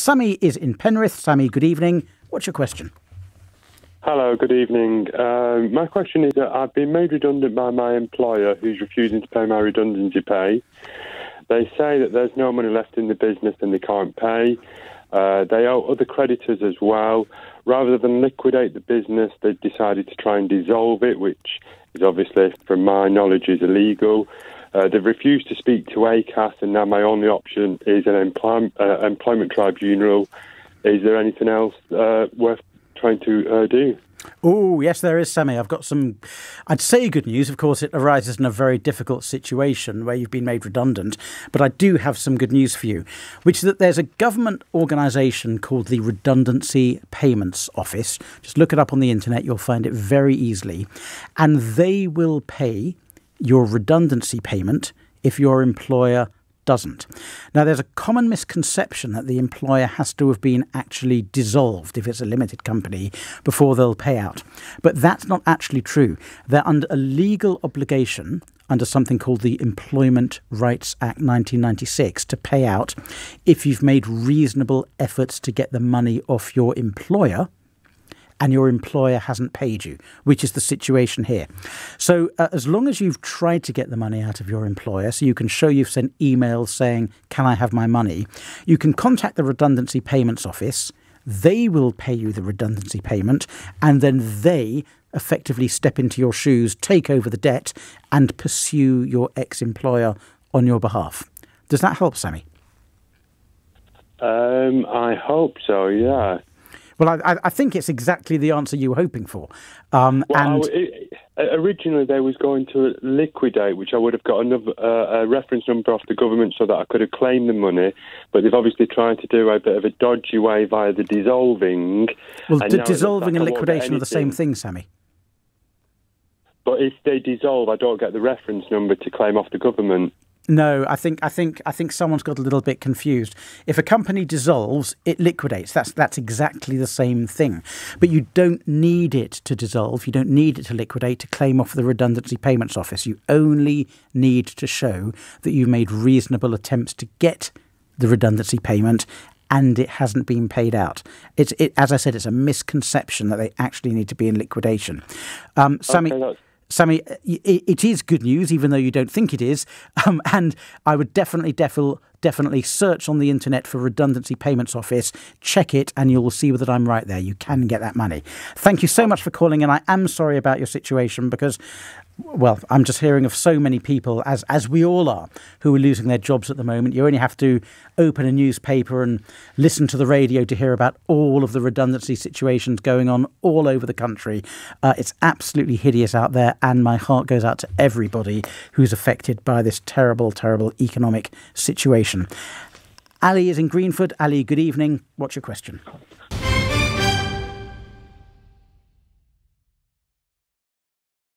Sammy is in Penrith. Sammy, good evening. What's your question? Hello, good evening. My question is that I've been made redundant by my employer who's refusing to pay my redundancy pay. They say that there's no money left in the business and they can't pay. They owe other creditors as well. Rather than liquidate the business, they've decided to try and dissolve it, which is obviously, from my knowledge, is illegal. They've refused to speak to ACAS, and now my only option is an employment tribunal. Is there anything else worth trying to do? Oh, yes, there is, Sammy. I've got some, I'd say good news. Of course, it arises in a very difficult situation where you've been made redundant. But I do have some good news for you, which is that there's a government organisation called the Redundancy Payments Office. Just look it up on the internet. You'll find it very easily. And they will pay your redundancy payment if your employer doesn't. Now, there's a common misconception that the employer has to have been actually dissolved if it's a limited company before they'll pay out. But that's not actually true. They're under a legal obligation under something called the Employment Rights Act 1996 to pay out if you've made reasonable efforts to get the money off your employer and your employer hasn't paid you, which is the situation here. So as long as you've tried to get the money out of your employer, so you can show you've sent emails saying, can I have my money? You can contact the Redundancy Payments Office. They will pay you the redundancy payment, and then they effectively step into your shoes, take over the debt, and pursue your ex-employer on your behalf. Does that help, Sammy? I hope so, yeah. Well, I think it's exactly the answer you were hoping for. Originally, they was going to liquidate, which I would have got a reference number off the government so that I could have claimed the money. But they've obviously tried to do a bit of a dodgy way via the dissolving. Well, dissolving and liquidation are the same thing, Sammy. But if they dissolve, I don't get the reference number to claim off the government. No, I think someone's got a little bit confused. If a company dissolves, it liquidates. That's exactly the same thing. But you don't need it to dissolve. You don't need it to liquidate to claim off the Redundancy Payments Office. You only need to show that you made reasonable attempts to get the redundancy payment and it hasn't been paid out. As I said, it's a misconception that they actually need to be in liquidation. Sammy. Okay, Sammy, it is good news, even though you don't think it is. And I would definitely search on the internet for Redundancy Payments Office, check it, and you'll see that I'm right there. You can get that money. Thank you so much for calling, and I am sorry about your situation because, well, I'm just hearing of so many people, as we all are, who are losing their jobs at the moment. You only have to open a newspaper and listen to the radio to hear about all of the redundancy situations going on all over the country. It's absolutely hideous out there, and my heart goes out to everybody who's affected by this terrible, terrible economic situation. Ali is in Greenford. Ali, good evening. What's your question?